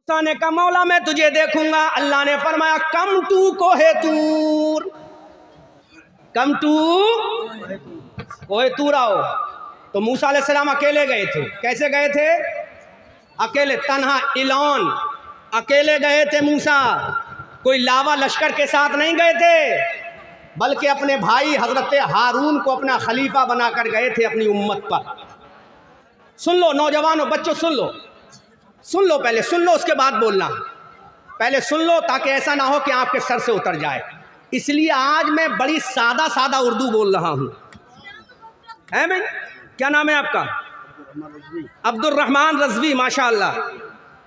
موسیٰ نے کہا مولا میں تجھے دیکھوں گا. اللہ نے فرمایا کم ٹو کوہ طور، کم ٹو کوہ طور آؤ. تو موسیٰ علیہ السلام اکیلے گئے تھے. کیسے گئے تھے؟ اکیلے، تنہا الون اکیلے گئے تھے موسیٰ. کوئی لاوا لشکر کے ساتھ نہیں گئے تھے، بلکہ اپنے بھائی حضرت ہارون کو اپنا خلیفہ بنا کر گئے تھے اپنی امت پر. سن لو نوجوانوں، بچوں سن لو، سن لو، پہلے سن لو اس کے بعد بولنا. پہلے سن لو تاکہ ایسا نہ ہو کہ آپ کے سر سے اتر جائے. اس لیے آج میں بڑی سادہ سادہ اردو بول رہا ہوں. ہے بھائی؟ کیا نام ہے آپ کا؟ عبد الرحمن رضوی. ماشاء اللہ،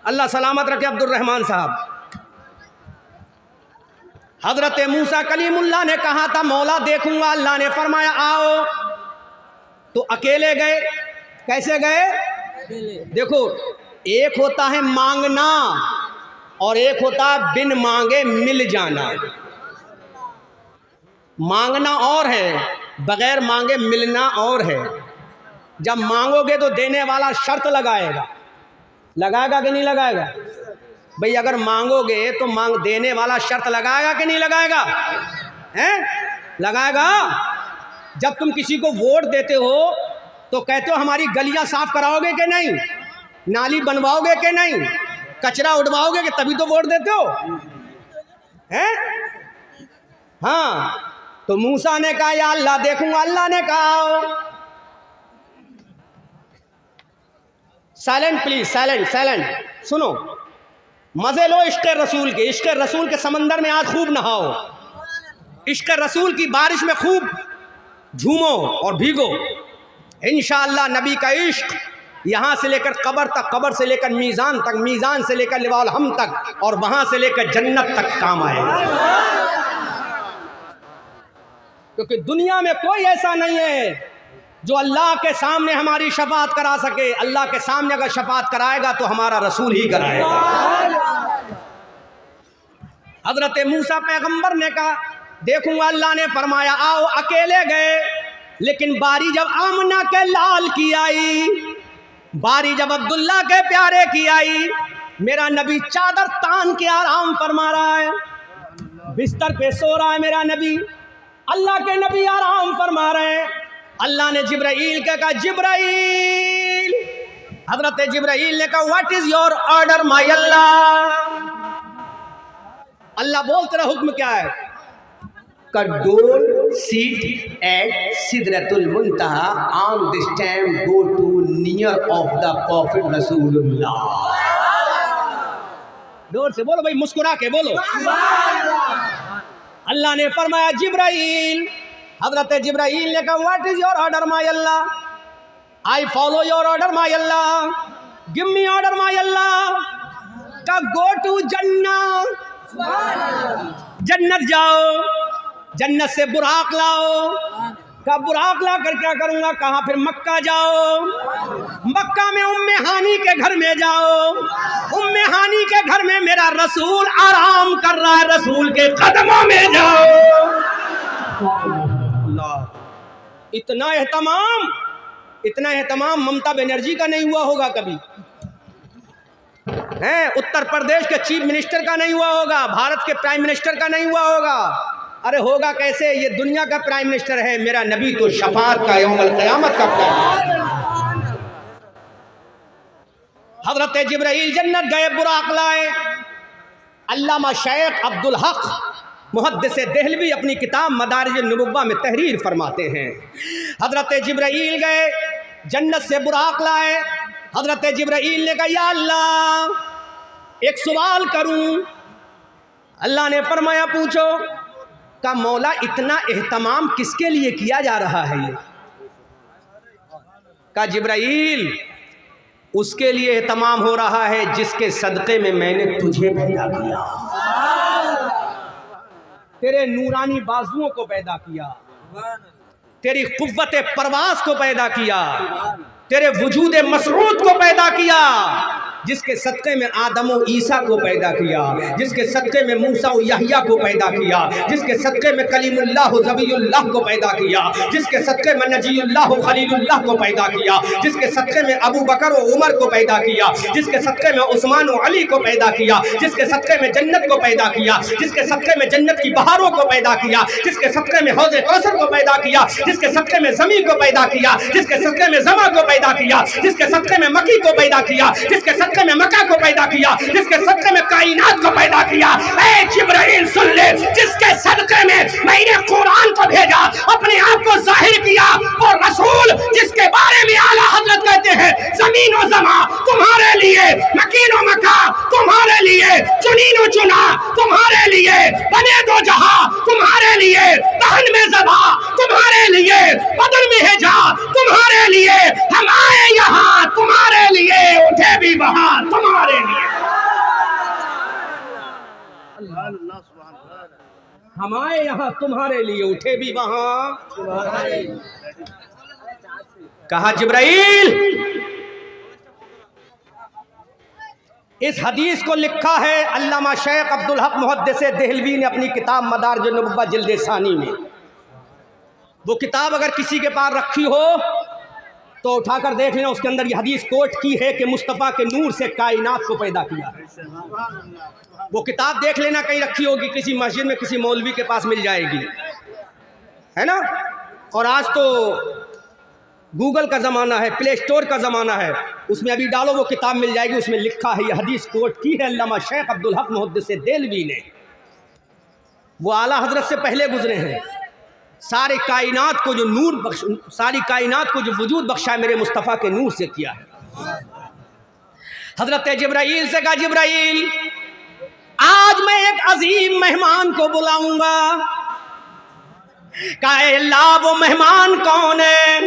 اللہ سلامت رکھے عبد الرحمن صاحب. حضرت موسیٰ کلیم اللہ نے کہا تھا مولا دیکھوں گا. اللہ نے فرمایا آؤ. تو اکیلے گئے. کیسے گئے؟ دیکھو، ایک ہوتا ہے مانگنا اور ایک ہوتا ہے بن مانگے مل جانا. مانگنا اور ہے، بغیر مانگے ملنا اور ہے. جب مانگو گے تو دینے والا شرط لگائے گا. لگائے گا کہ نہیں لگائے گا؟ بھئی اگر مانگو گے تو دینے والا شرط لگائے گا کہ نہیں لگائے گا؟ لگائے گا. جب تم کسی کو ووٹ دیتے ہو تو کہتے ہو ہماری گلیاں صاف کراؤ گے کہ نہیں، نالی بنواؤ گے کہ نہیں، کچرا اٹھواؤ گے کہ تبھی تو ووٹ دیتے ہو. ہاں. تو موسیٰ نے کہا یا اللہ دیکھوں گا. اللہ نے کہا سائلنٹ پلیز، سائلنٹ سائلنٹ. سنو، مزے لو عشق رسول کے. عشق رسول کے سمندر میں آج خوب نہاؤ. عشق رسول کی بارش میں خوب جھومو اور بھیگو. انشاءاللہ نبی کا عشق یہاں سے لے کر قبر تک، قبر سے لے کر میزان تک، میزان سے لے کر لواء الحمد تک، اور وہاں سے لے کر جنت تک کام آئے گا. کیونکہ دنیا میں کوئی ایسا نہیں ہے جو اللہ کے سامنے ہماری شفاعت کرا سکے. اللہ کے سامنے اگر شفاعت کرائے گا تو ہمارا رسول ہی کرائے گا. حضرت موسیٰ پیغمبر نے کہا دیکھوں گا. اللہ نے فرمایا آؤ. اکیلے گئے، لیکن باری جب آمنہ کے لال کی آئی، باری جب عبداللہ کے پیارے کی آئی، میرا نبی چادر تان کے آرام فرما رہا ہے، بستر پہ سو رہا ہے میرا نبی. اللہ کے نبی آرام فرما رہے ہیں. اللہ نے جبرائیل کا کہا جبرائیل. حضرت جبرائیل نے کہا what is your order my اللہ. اللہ بولتے رہا حکم کیا ہے؟ Don't sit at Sidratul Muntaha on this time go to near of the Prophet Rasulullah. دور سے بولو بھائی، مسکرا کے بولو. اللہ نے فرمایا جبرائیل. حضرت جبرائیل نے کہا what is your order my اللہ. I follow your order my اللہ. گیو می آرڈر مائی اللہ. کہ گو ٹو جنت، جنت جاؤ، جنت سے براق لاؤ. کہا براق لا کر کیا کروں گا؟ کہا پھر مکہ جاؤ، مکہ میں ام ہانی کے گھر میں جاؤ. ام ہانی کے گھر میں میرا رسول آرام کر رہا ہے، رسول کے قدموں میں جاؤ. اللہ، اتنا اہتمام ممتا بنرجی کا نہیں ہوا ہوگا کبھی، اتر پردیش کے چیف منسٹر کا نہیں ہوا ہوگا، بھارت کے پرائم منسٹر کا نہیں ہوا ہوگا. ارے ہوگا کیسے؟ یہ دنیا کا پرائم منسٹر ہے. میرا نبی تو شفاعت کا، یوم القیامت کا پرائم منسٹر. حضرت جبرائیل جنت گئے، براق لائے. علامہ شیخ عبدالحق محدث دہلوی اپنی کتاب مدارج النبوہ میں تحریر فرماتے ہیں حضرت جبرائیل گئے، جنت سے براق لائے. حضرت جبرائیل نے کہا یا اللہ ایک سوال کروں. اللہ نے فرمایا پوچھو. کہ مولا اتنا اہتمام کس کے لیے کیا جا رہا ہے؟ یہ کہ جبرائیل اس کے لیے اہتمام ہو رہا ہے جس کے صدقے میں میں نے تجھے پیدا کیا، تیرے نورانی بازوؤں کو پیدا کیا، تیری قوت پرواز کو پیدا کیا، تیرے وجود مسعود کو پیدا کیا. جس کے صدقے میں آدم و عیسیٰ کو پیدا کیا، جس کے صدقے میں موسیٰ و یحییٰ کو پیدا کیا، جس کے صدقے میں کلیم اللہ و ذبی اللہ کو پیدا کیا، جس کے صدقے میں نجی اللہ و خلیل اللہ کو پیدا کیا، جس کے صدقے میں ابو بکر و عمر کو پیدا کیا، جس کے صدقے میں عثمان و علی کو پیدا کیا، جس کے صدقے میں جنت کو پیدا کیا، جس کے صدقے میں جنت کی بہاروں کو پیدا کیا، جس کے صدقے میں حوض کوثر کو پیدا کیا، جس کے صدقے میں زمین کو پیدا کیا، جس کے صدقے میں زما کو پیدا کیا، جس کے صدقے میں مکی کو پیدا کیا، جس کے صدقے میں مکہ کو پیدا کیا، جس کے صدقے میں کائنات کو پیدا کیا۔ اے جبرائیل سن لے، جس کے صدقے میں میں نے قرآن کو بھیجا، اپنے آپ کو ظاہر کیا، اور رسول جس کے بارے میں اعلیٰ حضرت کہتے ہیں زمین و زما تمہارے لیے، مکین و مکہ تمہارے لیے، چنین و چنا تمہارے لیے، بنے دو جہاں تمہارے لیے، دہن میں زبا تمہارے لیے، بدن میں ہجا تمہارے لیے، ہم آئے یہاں تمہارے لیے، اٹھے بھی وہاں تمہارے لیے۔ ہم آئے یہاں تمہارے لیے، اٹھے بھی وہاں تمہارے لیے۔ کہا جبرائیل، اس حدیث کو لکھا ہے علامہ شیخ عبدالحق محدث دہلوی نے اپنی کتاب مدارج النبوہ جلد ثانی میں۔ وہ کتاب اگر کسی کے پاس رکھی ہو تو اٹھا کر دیکھ لینا، اس کے اندر یہ حدیث کوٹ کی ہے کہ مصطفیٰ کے نور سے کائنات کو پیدا کیا ہے۔ وہ کتاب دیکھ لینا، کہیں رکھی ہوگی کسی مسجد میں، کسی مولوی کے پاس مل جائے گی، ہے نا۔ اور آج تو گوگل کا زمانہ ہے، پلے اسٹور کا زمانہ ہے، اس میں ابھی ڈالو وہ کتاب مل جائے گی، اس میں لکھا ہے، یہ حدیث کوٹ کی ہے علامہ شیخ عبدالحق محدث دہلوی نے۔ وہ اعلیٰ حضرت سے پہلے گزرے ہیں۔ ساری کائنات کو جو نور بخش، ساری کائنات کو جو وجود بخشا ہے میرے مصطفیٰ کے نور سے کیا ہے۔ حضرت جبرائیل سے کہا جبرائیل آج میں ایک عظیم مہمان کو بلاؤں گا۔ کہا اے اللہ وہ مہمان کون ہے؟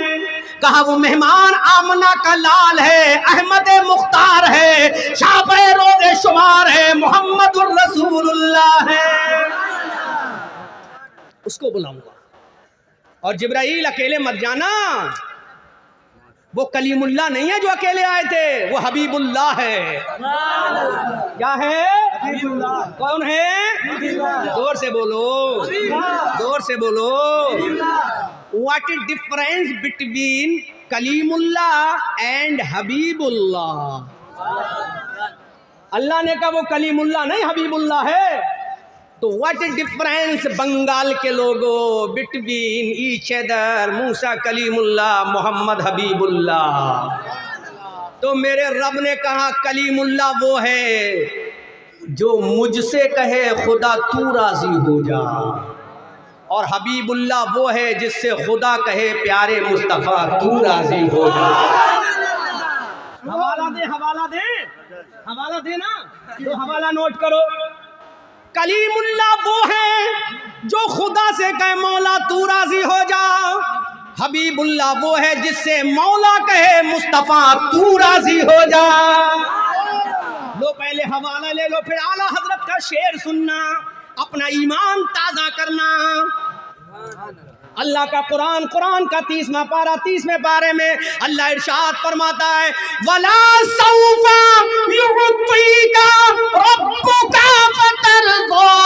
کہا وہ مہمان آمنہ کا لال ہے، احمد مختار ہے، شافع روز شمار ہے، محمد الرسول اللہ ہے، اس کو بلاؤں گا۔ اور جبرائیل اکیلے مت جانا، وہ کلیم اللہ نہیں ہے جو اکیلے آئے تھے، وہ حبیب اللہ ہے۔ کیا ہے؟ حبیب اللہ۔ کون ہے؟ زور سے بولو، زور سے بولو۔ What is difference between کلیم اللہ اینڈ حبیب اللہ؟ اللہ نے کہا وہ کلیم اللہ نہیں حبیب اللہ ہے، تو واٹ از ڈفرینس بنگال کے لوگوں بٹوین ایچ ادر؟ موسیٰ کلیم اللہ، محمد حبیب اللہ۔ تو میرے رب نے کہا کلیم اللہ وہ ہے جو مجھ سے کہے خدا تو راضی ہو جا، اور حبیب اللہ وہ ہے جس سے خدا کہے پیارے مصطفیٰ تو راضی ہو جا۔ حوالہ دے، حوالہ دے، حوالہ دے نا، تو حوالہ نوٹ کرو۔ کلیم اللہ وہ ہے جو خدا سے کہے مولا تو راضی ہو جا، حبیب اللہ وہ ہے جس سے مولا کہے مصطفیٰ تو راضی ہو جا۔ لو پہلے حوالہ لے لو، پھر اعلیٰ حضرت کا شعر سننا، اپنا ایمان تازہ کرنا۔ اللہ کا قرآن، قرآن کا 30واں پارہ، 30ویں پارے میں اللہ ارشاد فرماتا ہے وَلَا سَوْفَ يُعْطِيكَ رَبُّكَ فَتَرْضَىٰ۔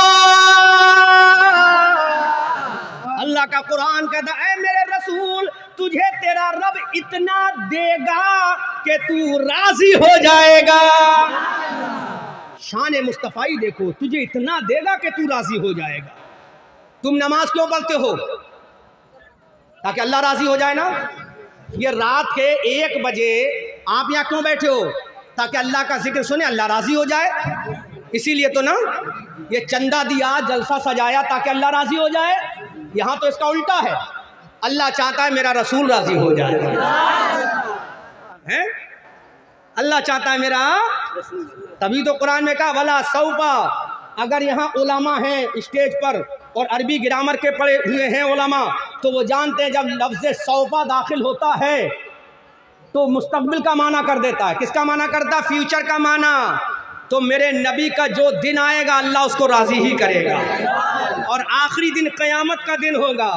اللہ کا قرآن کہتا ہے اے میرے رسول تجھے تیرا رب اتنا دے گا کہ تو راضی ہو جائے گا۔ شان مصطفی دیکھو، تجھے اتنا دے گا کہ تو راضی ہو جائے گا۔ تم نماز کیوں پڑھتے ہو؟ تاکہ اللہ راضی ہو جائے نا۔ یہ رات کے 1 بجے آپ یہاں کیوں بیٹھے ہو؟ تاکہ اللہ کا ذکر سنے، اللہ راضی ہو جائے، اسی لیے تو نا یہ چندہ دیا، جلسہ سجایا تاکہ اللہ راضی ہو جائے۔ یہاں تو اس کا الٹا ہے، اللہ چاہتا ہے میرا رسول راضی ہو جائے، اللہ چاہتا ہے میرا، تبھی تو قرآن میں کہا ولا سوفا۔ اگر یہاں علماء ہیں اسٹیج پر اور عربی گرامر کے پڑھے ہوئے ہیں علماء، تو وہ جانتے ہیں جب لفظ سوفا داخل ہوتا ہے تو مستقبل کا معنی کر دیتا ہے۔ کس کا معنی کرتا ہے؟ فیوچر کا معنی۔ تو میرے نبی کا جو دن آئے گا اللہ اس کو راضی ہی کرے گا، اور آخری دن قیامت کا دن ہوگا۔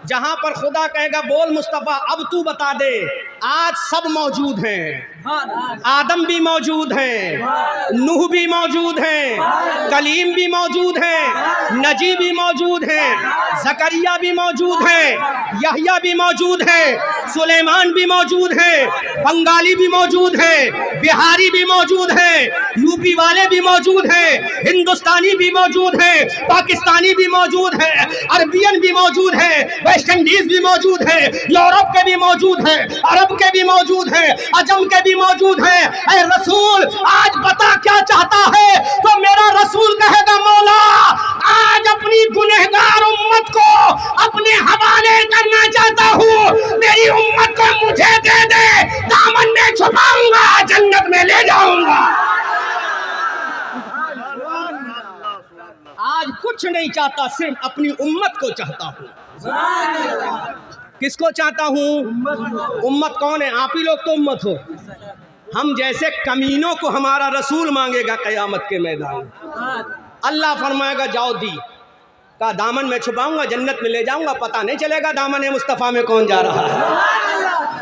جہاں پر خدا کہے گا بول مصطفیٰ اب تو بتا دے، آج سب موجود ہیں، آدم بھی موجود ہیں، نوح بھی موجود ہیں، کلیم بھی موجود ہیں، نجی بھی موجود ہیں، زکریا بھی موجود ہیں، یحییٰ بھی موجود ہیں، سلیمان بھی موجود ہیں، بنگالی بھی موجود ہیں، بہاری بھی موجود ہیں، یو پی والے بھی موجود ہیں، ہندوستانی بھی موجود ہیں، پاکستانی بھی موجود ہیں، عربین بھی موجود ہیں، ویسٹ انڈیز بھی موجود ہیں، یورپ کے بھی موجود ہیں، عرب کے بھی موجود ہیں، عجم کے بھی موجود ہیں۔ اے رسول آج بتا کیا چاہتا ہے؟ تو میرا رسول کہے گا مولا آج اپنی گنہگار امت کو اپنے حوالے کرنا چاہتا ہوں، میری امت کو مجھے دے دے، دامن میں چھپاؤں گا، جنت میں لے جاؤں گا۔ آج کچھ نہیں چاہتا، صرف اپنی امت کو چاہتا ہوں۔ کس کو چاہتا ہوں؟ امت کون ہے؟ آپ ہی لوگ تو امت ہو۔ ہم جیسے کمینوں کو ہمارا رسول مانگے گا قیامت کے میدان میں، اللہ فرمائے گا جاؤ دی کا دامن میں چھپاؤں گا، جنت میں لے جاؤں گا، پتہ نہیں چلے گا دامن مصطفیٰ میں کون جا رہا ہے۔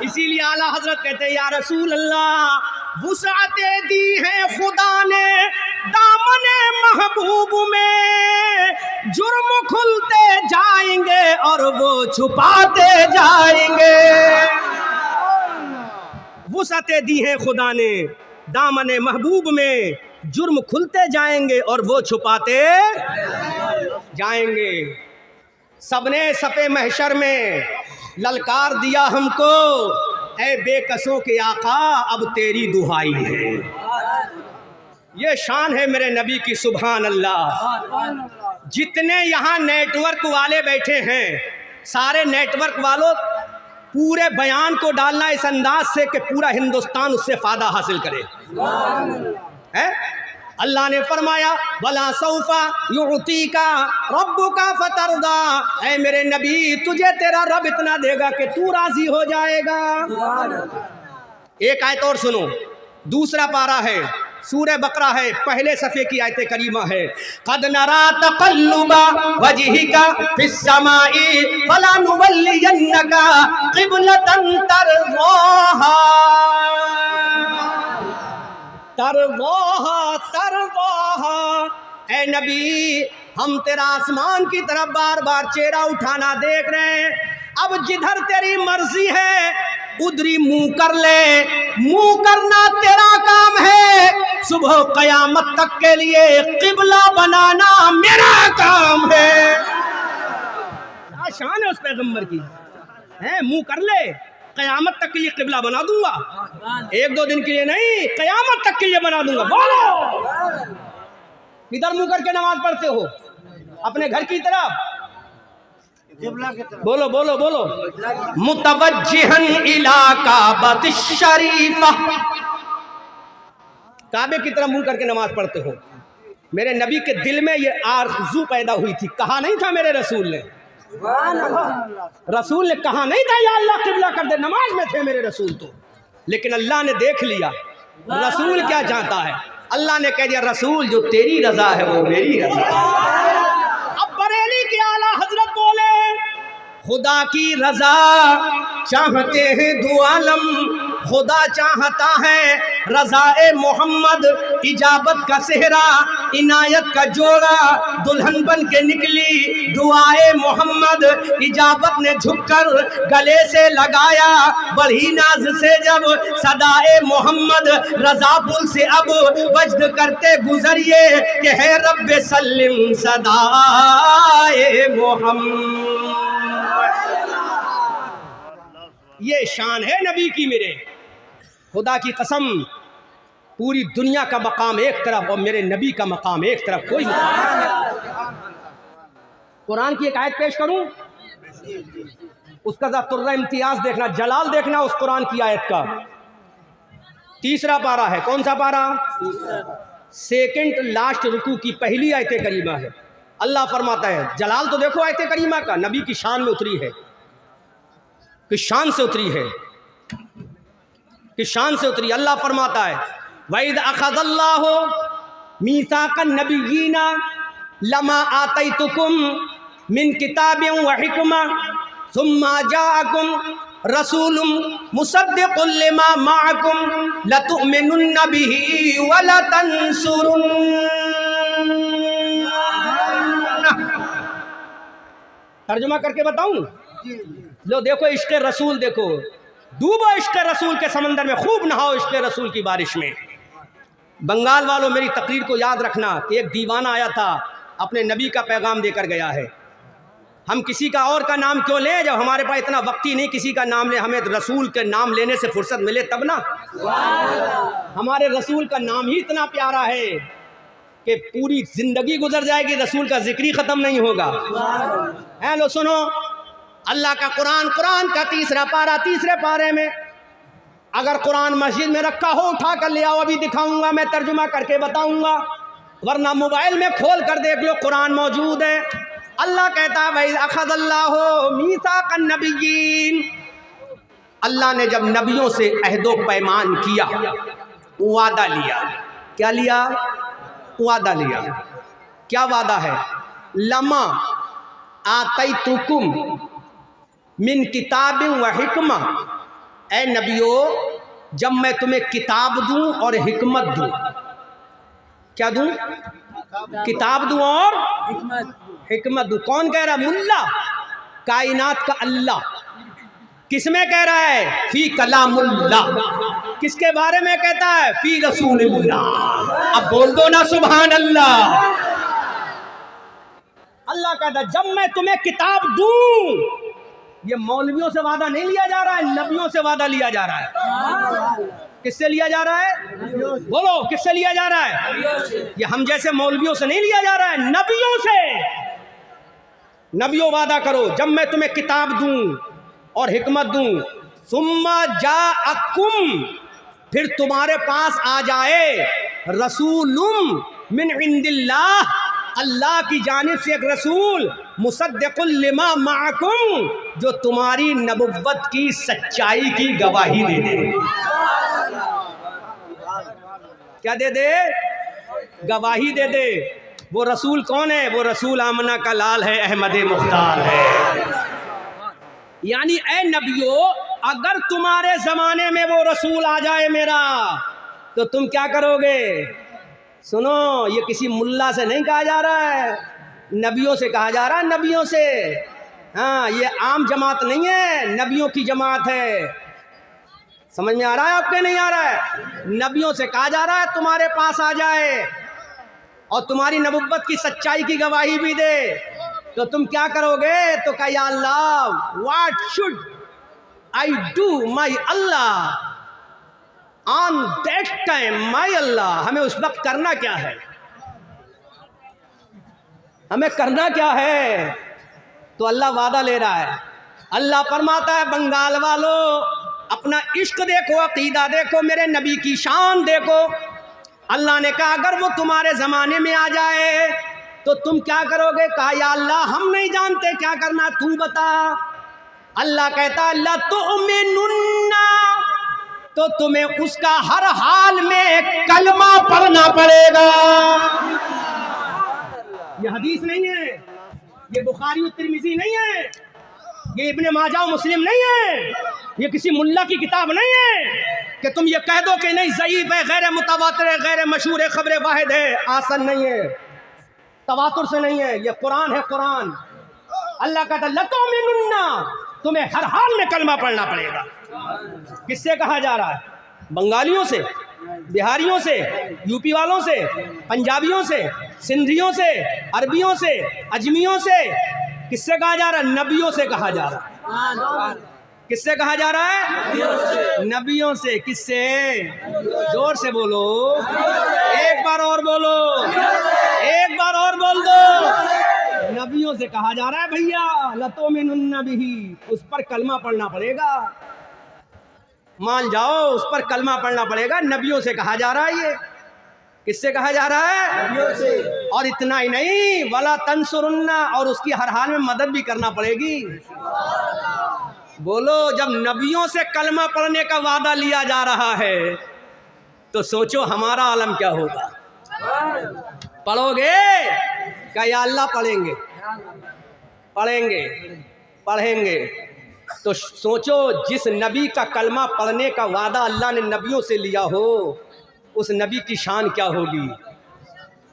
اسی لیے اعلیٰ حضرت کہتے ہیں یا رسول اللہ وسعتیں دی ہیں خدا نے دامن محبوب میں، جرم کھلتے جائیں گے اور وہ چھپاتے جائیں گے۔ وسعتیں دی ہیں خدا نے دامن محبوب میں، جرم کھلتے جائیں گے اور وہ چھپاتے جائیں گے۔ سب نے صفِ محشر میں للکار دیا ہم کو، اے بے کسوں کے آقا اب تیری دہائی ہے۔ یہ شان ہے میرے نبی کی، سبحان اللہ۔ جتنے یہاں نیٹ ورک والے بیٹھے ہیں، سارے نیٹ ورک والوں پورے بیان کو ڈالنا اس انداز سے کہ پورا ہندوستان اس سے فائدہ حاصل کرے۔ اللہ نے فرمایا وَلَا سَوْفَ يُعْطِيكَ رَبُّكَ فَتَرْضَىٰ، اے میرے نبی تجھے تیرا رب اتنا دے گا کہ تو راضی ہو جائے گا۔ ایک آیت اور سنو، دوسرا پارہ ہے، سورہ بقرہ ہے، پہلے صفحے کی آیت کریمہ ہے۔ قَدْ نَرَىٰ تَقَلُّبَ وَجْهِكَ فِي السَّمَاءِ فَلَنُوَلِّيَنَّكَ قِبْلَةً تَرْضَاهَا۔ اے نبی ہم تیرا آسمان کی طرف بار بار چہرہ اٹھانا دیکھ رہے ہیں، اب جدھر تیری مرضی ہے ادھری منہ کر لے، منہ کرنا تیرا کام ہے، صبح قیامت تک کے لیے قبلہ بنانا میرا کام ہے۔ کیا شان ہے اس پیغمبر کی، منہ کر لے، قیامت تک کے لیے قبلہ بنا دوں گا، ایک دو دن کے لیے نہیں، قیامت تک کے لیے بنا دوں گا۔ بولو کدھر منہ کر کے نماز پڑھتے ہو؟ اپنے گھر کی طرف، بولو بولو بولو، متوجہن الی کعبۃ الشریفہ، کعبے کی طرف منہ کر کے نماز پڑھتے ہو۔ میرے نبی کے دل میں یہ آرزو پیدا ہوئی تھی، کہا نہیں تھا میرے رسول نے، رسول نے کہا نہیں تھا یا اللہ قبلہ کر دے، نماز میں تھے میرے رسول تو، لیکن اللہ نے دیکھ لیا رسول کیا چاہتا ہے، اللہ نے کہہ دیا رسول جو تیری رضا ہے وہ میری رضا ہے۔ اب بریلی کے اعلیٰ حضرت بولے خدا کی رضا چاہتے ہیں دو عالم، خدا چاہتا ہے رضا محمد، اجابت کا صحرا عنایت کا جوڑا دلہن بن کے نکلی دعائے محمد، اجابت نے جھک کر گلے سے لگایا بڑی ناز سے جب صدائے محمد، رضا پل سے اب وجد کرتے گزریے کہ ہے رب سلم صدائے محمد۔ یہ شان ہے نبی کی، میرے خدا کی قسم پوری دنیا کا مقام ایک طرف اور میرے نبی کا مقام ایک طرف، کوئی مقام نہیں۔ قرآن کی ایک آیت پیش کروں، اس کا ذرا امتیاز دیکھنا، جلال دیکھنا اس قرآن کی آیت کا۔ تیسرا پارہ ہے، کون سا پارہ؟ سیکنڈ لاسٹ رکوع کی پہلی آیت کریمہ ہے۔ اللہ فرماتا ہے، جلال تو دیکھو آیت کریمہ کا، نبی کی شان میں اتری ہے، کہ شان سے اتری ہے، کہ شان سے اتری۔ اللہ فرماتا ہے وَإِذْ أَخَذَ اللَّهُ مِيثَاقَ النَّبِيِّينَ لَمَا آتَيْتُكُم مِّن كِتَابٍ وَحِكْمَةٍ ثم جاءکم رسول مصدق لما معکم لتؤمنن به ولتنصرن. ترجمہ کر کے بتاؤں؟ لو دیکھو عشق رسول، دیکھو ڈوبو عشق رسول کے سمندر میں، خوب نہاؤ عشق رسول کی بارش میں. بنگال والوں میری تقریر کو یاد رکھنا کہ ایک دیوانہ آیا تھا، اپنے نبی کا پیغام دے کر گیا ہے. ہم کسی کا اور کا نام کیوں لیں جب ہمارے پاس اتنا وقت ہی نہیں کسی کا نام لیں. ہمیں رسول کے نام لینے سے فرصت ملے تب نا. ہمارے رسول کا نام ہی اتنا پیارا ہے کہ پوری زندگی گزر جائے گی رسول کا ذکر ہی ختم نہیں ہوگا. لو سنو، اللہ کا قرآن کا تیسرا تیسرے پارے میں اگر قرآن مسجد میں رکھا ہو اٹھا کر لے آؤ، ابھی دکھاؤں گا، میں ترجمہ کر کے بتاؤں گا، ورنہ موبائل میں کھول کر دیکھ لو، قرآن موجود ہے. اللہ کہتا ہے بھائی اخذ اللہ میثاق النبیین، اللہ نے جب نبیوں سے عہد و پیمان کیا، وعدہ لیا. کیا لیا؟ وعدہ لیا. کیا وعدہ ہے؟ لما آتیتکم من کتاب و حکمہ، اے نبیو جب میں تمہیں کتاب دوں اور حکمت دوں. کیا دوں؟ کتاب دوں اور حکمت دوں. کون کہہ رہا؟ ملا کائنات کا اللہ. کس میں کہہ رہا ہے؟ فی کلام اللہ. کس کے بارے میں کہتا ہے؟ فی رسول اللہ. اب بول دو نا سبحان اللہ. اللہ کہتا ہے جب میں تمہیں کتاب دوں، یہ مولویوں سے وعدہ نہیں لیا جا رہا ہے، نبیوں سے وعدہ لیا جا رہا ہے. کس سے لیا جا رہا ہے؟ بولو کس سے لیا جا رہا ہے؟ یہ ہم جیسے مولویوں سے نہیں لیا جا رہا ہے، نبیوں سے. نبیوں وعدہ کرو جب میں تمہیں کتاب دوں اور حکمت دوں، ثم جاءکم، پھر تمہارے پاس آ جائے، رسول من عند اللہ، اللہ کی جانب سے ایک رسول، مصدق لما معکم، جو تمہاری نبوت کی سچائی کی گواہی دے دے. کیا دے دے؟ گواہی دے دے. وہ رسول کون ہے؟ وہ رسول آمنہ کا لال ہے، احمد مختار ہے. یعنی اے نبیو اگر تمہارے زمانے میں وہ رسول آ جائے میرا، تو تم کیا کرو گے؟ سنو، یہ کسی ملا سے نہیں کہا جا رہا ہے، نبیوں سے کہا جا رہا ہے، نبیوں سے. ہاں، یہ عام جماعت نہیں ہے، نبیوں کی جماعت ہے. سمجھ میں آ رہا ہے آپ کے نہیں آ رہا ہے؟ نبیوں سے کہا جا رہا ہے تمہارے پاس آ جائے اور تمہاری نبوت کی سچائی کی گواہی بھی دے، تو تم کیا کرو گے؟ تو کہا یا اللہ what should I do my اللہ آن دیٹ ٹائم، مائی اللہ، ہمیں اس وقت کرنا کیا ہے؟ ہمیں کرنا کیا ہے؟ تو اللہ وعدہ لے رہا ہے. اللہ فرماتا ہے بنگال والو اپنا عشق دیکھو، عقیدہ دیکھو، میرے نبی کی شان دیکھو. اللہ نے کہا اگر وہ تمہارے زمانے میں آ جائے تو تم کیا کرو گے؟ کہا یا اللہ ہم نہیں جانتے کیا کرنا، تو بتا. اللہ کہتا لَتُؤْمِنُنَّ، تو تمہیں اس کا ہر حال میں کلمہ پڑھنا پڑے گا. یہ حدیث نہیں ہے، یہ بخاری و ترمذی نہیں ہے، یہ ابن ماجہ و مسلم نہیں ہے، یہ کسی ملا کی کتاب نہیں ہے کہ تم یہ کہہ دو کہ نہیں ضعیف ہے، غیر متواتر ہے، غیر مشہور ہے، خبر واحد ہے. آسن نہیں ہے، تواتر سے نہیں ہے، یہ قرآن ہے. قرآن اللہ کہتا لَتُؤْمِنُنَّ، تمہیں ہر حال میں کلمہ پڑھنا پڑے گا. کس سے کہا جا رہا ہے؟ بنگالیوں سے، بہاریوں سے، یو پی والوں سے، پنجابیوں سے، سندھیوں سے، عربیوں سے، اجمیوں سے. کس سے کہا جا رہا ہے؟ نبیوں سے کہا جا رہا ہے. کس سے کہا جا رہا ہے؟ نبیوں سے. کس سے؟ زور سے بولو، ایک بار اور بولو، ایک بار اور بول دو. نبیوں سے کہا جا رہا ہے بھیا لَتُؤْمِنُنَّ بِهِ، اس پر کلمہ پڑھنا پڑے گا. مان جاؤ اس پر کلمہ پڑھنا پڑے گا. نبیوں سے کہا جا رہا ہے. یہ کس سے کہا جا رہا ہے؟ نبیوں سے. اور اتنا ہی نہیں، وَلَا تَنْصُرُنَّ، اور اس کی ہر حال میں مدد بھی کرنا پڑے گی. بولو جب نبیوں سے کلمہ پڑھنے کا وعدہ لیا جا رہا ہے تو سوچو ہمارا عالم کیا ہوگا. پڑھو گے کہ یا اللہ پڑھیں گے، پڑھیں گے. پڑھیں گے تو سوچو جس نبی کا کلمہ پڑھنے کا وعدہ اللہ نے نبیوں سے لیا ہو اس نبی کی شان کیا ہوگی.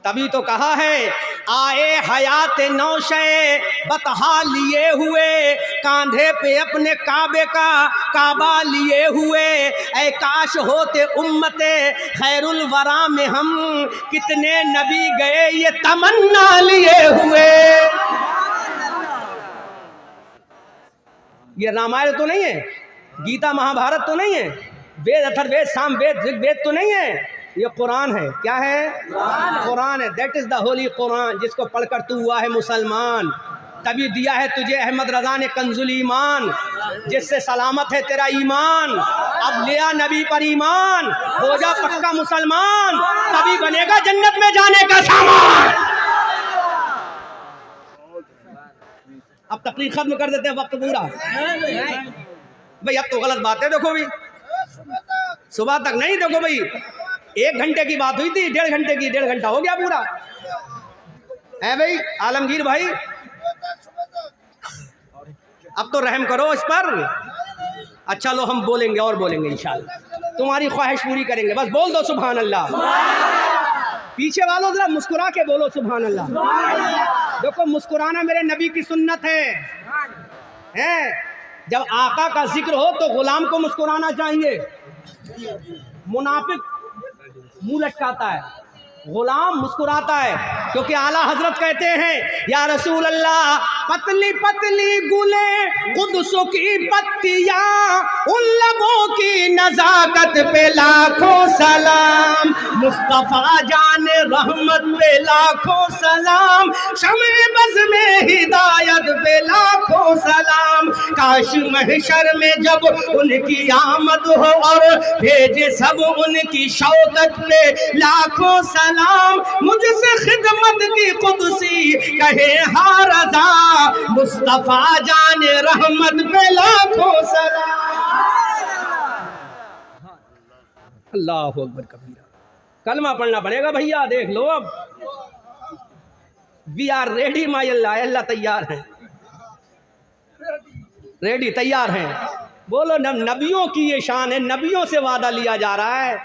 تبھی تو کہا ہے آئے حیات نوشے بطحا لیے ہوئے, کاندھے پہ اپنے کعبے کا کعبہ لیے ہوئے, اے کاش ہوتے امت خیر الورا میں ہم, کتنے نبی گئے یہ تمنا لیے ہوئے. یہ رامائن تو نہیں ہے, گیتا مہا بھارت تو نہیں ہے, وید اتھر وید سام وید رگ وید تو نہیں ہے, یہ قرآن ہے. کیا ہے؟ قرآن ہے. دیٹ از دا ہولی قرآن, جس کو پڑھ کر تو ہوا ہے مسلمان. تبھی دیا ہے تجھے احمد رضا نے کنز الایمان, جس سے سلامت ہے تیرا ایمان. اب لیا نبی پر ایمان, ہو جا پکا مسلمان, تبھی بنے گا جنت میں جانے کا سامان. اب تقریر ختم کر دیتے ہیں, وقت پورا بھئی. اب تو غلط بات ہے. دیکھو بھئی صبح تک نہیں, دیکھو بھئی 1 گھنٹے کی بات ہوئی تھی, 1.5 گھنٹے کی, 1.5 گھنٹہ ہو گیا پورا ہے بھئی. عالمگیر بھائی اب تو رحم کرو اس پر. اچھا لو ہم بولیں گے اور بولیں گے انشاءاللہ, تمہاری خواہش پوری کریں گے. بس بول دو سبحان اللہ. پیچھے والوں ذرا مسکرا کے بولو سبحان اللہ. دیکھو مسکرانا میرے نبی کی سنت ہے. جب آقا کا ذکر ہو تو غلام کو مسکرانا چاہیے. منافق منہ لٹکاتا ہے, غلام مسکراتا ہے, کیونکہ اعلیٰ حضرت کہتے ہیں یا رسول اللہ پتلی پتلی گلیں قدس کی پتیاں, ان لبوں کی نزاکت پہ لاکھوں سلام, مصطفیٰ جان رحمت پہ لاکھوں سلام, شمع بز میں ہدایت پہ لاکھوں سلام. کاش محشر میں جب ان کی آمد ہو اور بھیجے سب ان کی شوکت پہ لاکھوں سلام. مجھ سے خدمت کی قدسی کہے ہاں رضا, مصطفیٰ جان رحمت پہ لاکھوں سلام. اللہ اکبر کبیرہ. کلمہ پڑھنا پڑے گا بھیا. دیکھ لو اب وی آر ریڈی مائی اللہ. اللہ تیار ہیں, ریڈی تیار ہیں. بولو نبیوں کی یہ شان ہے, نبیوں سے وعدہ لیا جا رہا ہے.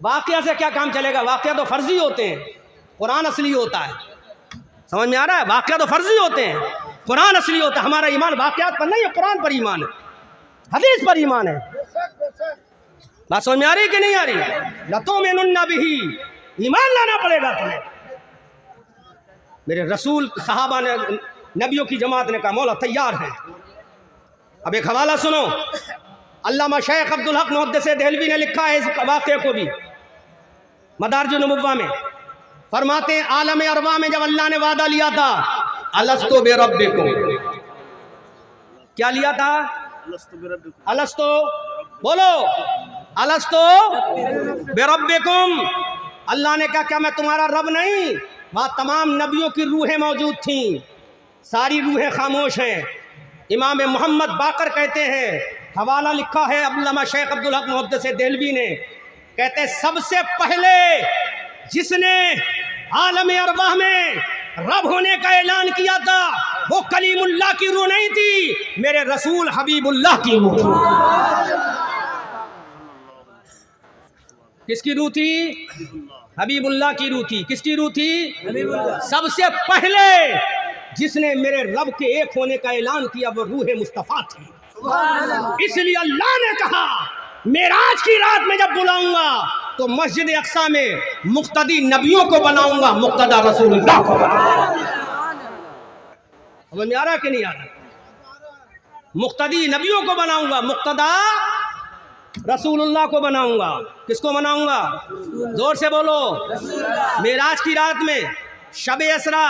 واقعہ سے کیا کام چلے گا؟ واقعہ تو فرضی ہوتے ہیں, قرآن اصلی ہوتا ہے. سمجھ میں آ رہا ہے؟ واقعہ تو فرضی ہوتے ہیں, قرآن اصلی ہوتا ہے. ہمارا ایمان واقعات پر نہیں ہے, قرآن پر ایمان ہے, حدیث پر ایمان ہے. بات سمجھ میں آ رہی کہ نہیں آ رہی؟ لَتُؤْمِنُنَّ بِهِ, ایمان لانا پڑے گا تمہیں. میرے رسول صحابہ نے, نبیوں کی جماعت نے کہا مولا تیار ہیں. اب ایک حوالہ سنو, علامہ شیخ عبدالحق محدث دہلوی نے لکھا ہے اس واقعے کو بھی مدارج النبوہ میں. فرماتے ہیں عالم ارواح میں جب اللہ نے وعدہ لیا تھا الستو بربکم, کیا لیا تھا؟ الستو, بولو الستو بربکم. اللہ نے کہا کیا میں تمہارا رب نہیں؟ وہاں تمام نبیوں کی روحیں موجود تھیں, ساری روحیں خاموش ہیں. امام محمد باقر کہتے ہیں, حوالہ لکھا ہے علامہ شیخ عبدالحق محدث دہلوی نے, کہتے ہیں سب سے پہلے جس نے عالم ارواح میں رب ہونے کا اعلان کیا تھا وہ کلیم اللہ کی روح نہیں تھی, میرے رسول حبیب اللہ کی روح تھی. کس کی روح تھی؟ حبیب اللہ کی روح تھی. کس کی روح تھی؟ سب سے پہلے جس نے میرے رب کے ایک ہونے کا اعلان کیا وہ روح مصطفیٰ تھی. اس لیے اللہ نے کہا معراج کی رات میں جب بلاؤں گا تو مسجد اقصی میں مقتدی نبیوں کو بناؤں گا, مقتدی رسول اللہ کو بناؤں گا. سمجھ میں آ رہا کہ نہیں آ رہا؟ مقتدی نبیوں کو بناؤں گا, مقتدی رسول اللہ کو بناؤں گا. کس کو بناؤں گا؟ زور سے بولو. معراج کی رات میں شب اسرا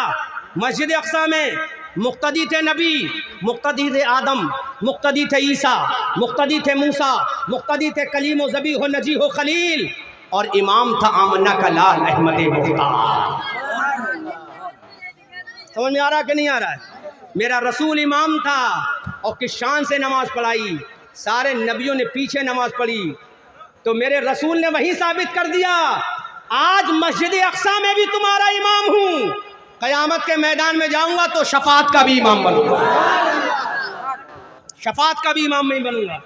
مسجد اقصی میں مقتدی تھے نبی, مقتدی تھے آدم, مقتدی تھے عیسیٰ, مقتدی تھے موسیٰ, مقتدی تھے کلیم و ذبیح و نجیح و خلیل, اور امام تھا آمنہ کا لال احمد مختار. سمجھ میں آ رہا کہ نہیں آ رہا ہے؟ میرا رسول امام تھا اور کس شان سے نماز پڑھائی. سارے نبیوں نے پیچھے نماز پڑھی تو میرے رسول نے وہی ثابت کر دیا آج مسجد اقصی میں بھی تمہارا امام ہوں, قیامت کے میدان میں جاؤں گا تو شفاعت کا بھی امام بنوں گا، شفاعت کا بھی امام نہیں بنوں گا۔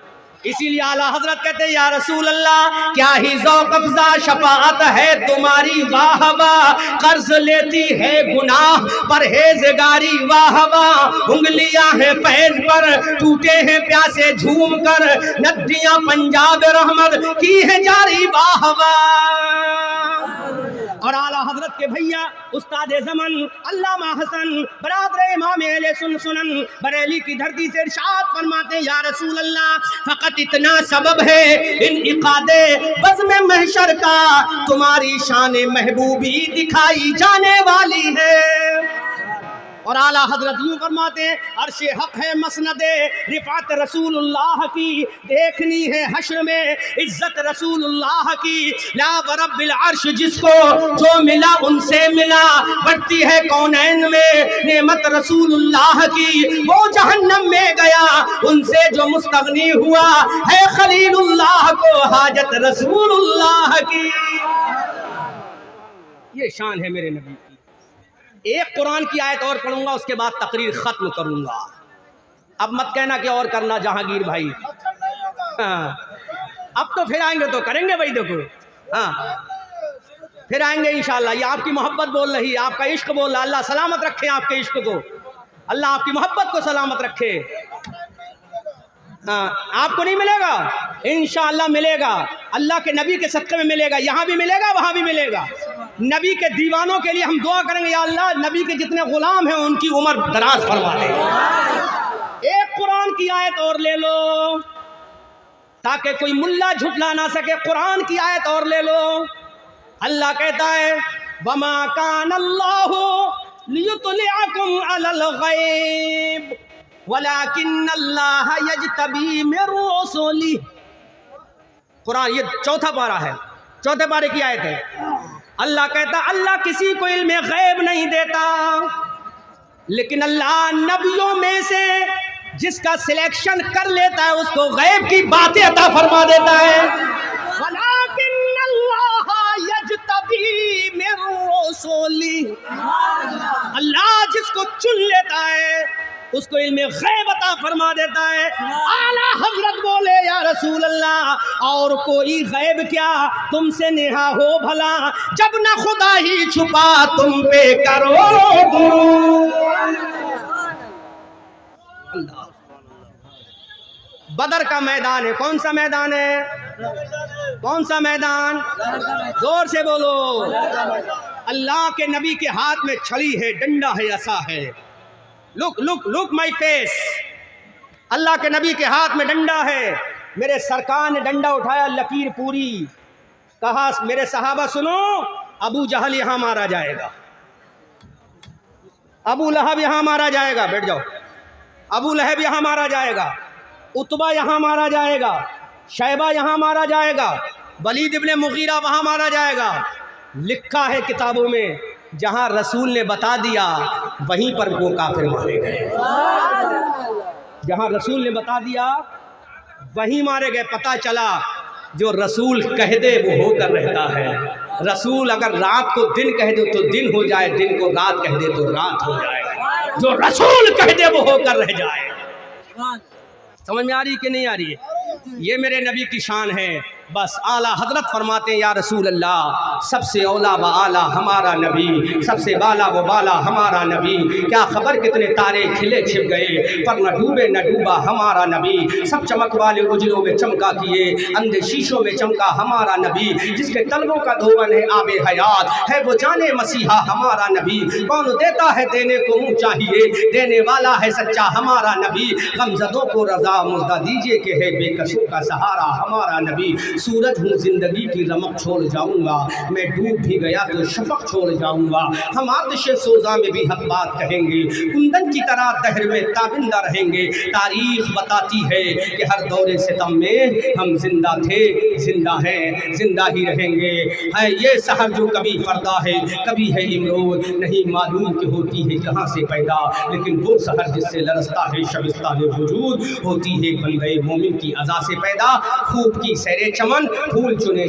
اسی لیے اعلیٰ حضرت کہتے ہیں یا رسول اللہ کیا ہی ذوق افزا شفاعت ہے تمہاری واہ واہ، قرض لیتی ہے گناہ پرہیزگاری واہ واہ، انگلیاں ہیں فیض پر ٹوٹے ہیں پیاسے جھوم کر، ندیاں پنجاب رحمت کی ہے جاری واہ واہ۔ اور اعلیٰ حضرت کے بھیا استاد زمن علامہ حسن برادر امام اہل سنن بریلی کی دھرتی سے ارشاد فرماتے یا رسول اللہ فقط اتنا سبب ہے انعقاد بزم محشر کا، تمہاری شان محبوبی دکھائی جانے والی ہے۔ اور اعلیٰ حضرت یوں فرماتے ہیں عرش حق ہے مسند رفعت رسول اللہ کی، دیکھنی ہے حشر میں عزت رسول اللہ کی، لا ورب العرش جس کو جو ملا ان سے ملا، بڑھتی ہے کونین میں نعمت رسول اللہ کی، وہ جہنم میں گیا ان سے جو مستغنی ہوا، ہے خلیل اللہ کو حاجت رسول اللہ کی۔ یہ شان ہے میرے نبی کی۔ ایک قرآن کی آیت اور پڑھوں گا اس کے بعد تقریر ختم کروں گا۔ اب مت کہنا کہ اور کرنا جہانگیر بھائی، ہاں اب تو پھر آئیں گے تو کریں گے بھائی، دیکھو ہاں پھر آئیں گے انشاءاللہ۔ یہ آپ کی محبت بول رہی ہے، آپ کا عشق بول رہا۔ اللہ سلامت رکھے آپ کے عشق کو، اللہ آپ کی محبت کو سلامت رکھے۔ ہاں آپ کو نہیں ملے گا انشاءاللہ ملے گا، اللہ کے نبی کے صدقے میں ملے گا، یہاں بھی ملے گا وہاں بھی ملے گا۔ نبی کے دیوانوں کے لیے ہم دعا کریں گے یا اللہ نبی کے جتنے غلام ہیں ان کی عمر دراز فرما دے۔ ایک قرآن کی آیت اور لے لو تاکہ کوئی ملا جھٹلا نہ سکے، قرآن کی آیت اور لے لو۔ اللہ کہتا ہے وَمَا كَانَ اللَّهُ لِيُطْلِعَكُمْ عَلَى الْغَيْبِ وَلَكِنَّ اللَّهَ يَجْتَبِي مِن رُّسُلِهِ۔ قرآن یہ چوتھا پارہ ہے، چوتھے پارے کی آیت ہے۔ اللہ کہتا اللہ کسی کو علم غیب نہیں دیتا، لیکن اللہ نبیوں میں سے جس کا سلیکشن کر لیتا ہے اس کو غیب کی باتیں عطا فرما دیتا ہے۔ وَلَكِنَّ اللَّهَ يَجْتَبِي مِن رُّسُلِهِ، اللہ جس کو چن لیتا ہے اس کو علم غیب عطا فرما دیتا ہے۔ اعلیٰ حضرت بولے یا رسول اللہ اور کوئی غیب کیا تم سے نہا ہو بھلا، جب نہ خدا ہی چھپا تم پہ کرو درود۔ بدر کا میدان ہے، کون سا میدان ہے؟ کون سا میدان؟ زور سے بولو۔ اللہ کے نبی کے ہاتھ میں چھڑی ہے، ڈنڈا ہے، عصا ہے۔ لک مائی فیس، اللہ کے نبی کے ہاتھ میں ڈنڈا ہے۔ میرے سرکار نے ڈنڈا اٹھایا، لکیر پوری، کہا میرے صحابہ سنو ابو جہل یہاں مارا جائے گا، ابو لہب یہاں مارا جائے گا، بیٹھ جاؤ، ابو لہب یہاں مارا جائے گا، عتبہ یہاں مارا جائے گا، شیبہ یہاں مارا جائے گا، ولید ابن مغیرہ وہاں مارا جائے گا۔ لکھا ہے کتابوں میں جہاں رسول نے بتا دیا وہیں پر وہ کافر مارے گئے، جہاں رسول نے بتا دیا وہیں مارے گئے۔ پتہ چلا جو رسول کہہ دے وہ ہو کر رہتا ہے۔ رسول اگر رات کو دن کہہ دے تو دن ہو جائے، دن کو رات کہہ دے تو رات ہو جائے، جو رسول کہہ دے وہ ہو کر رہ جائے۔ سمجھ میں آ رہی کہ نہیں آ رہی ہے؟ یہ میرے نبی کی شان ہے۔ بس اعلیٰ حضرت فرماتے ہیں یا رسول اللہ سب سے اولا و اعلیٰ ہمارا نبی، سب سے بالا و بالا ہمارا نبی، کیا خبر کتنے تارے کھلے چھپ گئے پر نہ ڈوبے نہ ڈوبا ہمارا نبی، سب چمک والے اجلوں میں چمکا کیے اندھے شیشوں میں چمکا ہمارا نبی، جس کے طلبوں کا دھون ہے آب حیات ہے وہ جانے مسیحا ہمارا نبی، کون دیتا ہے دینے کو منہ چاہیے دینے والا ہے سچا ہمارا نبی، غمزدوں کو رضا مزدہ دیجیے کہ ہے بے کسوں کا سہارا ہمارا نبی، سورج ہوں زندگی کی رمق چھوڑ جاؤں گا، میں ڈوب بھی گیا تو شفق چھوڑ جاؤں گا، ہم آتش سوزاں میں بھی حق بات کہیں گے، کندن کی طرح دہر میں تابندہ رہیں گے، تاریخ بتاتی ہے کہ ہر دور ستم میں ہم زندہ تھے، زندہ ہیں، زندہ ہی رہیں گے، ہے یہ سحر جو کبھی فردا ہے کبھی ہے امروز، نہیں معلوم کہ ہوتی ہے کہاں سے پیدا، لیکن وہ سحر جس سے لرزتا ہے شبستان وجود، ہوتی ہے بندے مومن کی عزا سے پیدا، خوب کی سیر چمن پھول چنے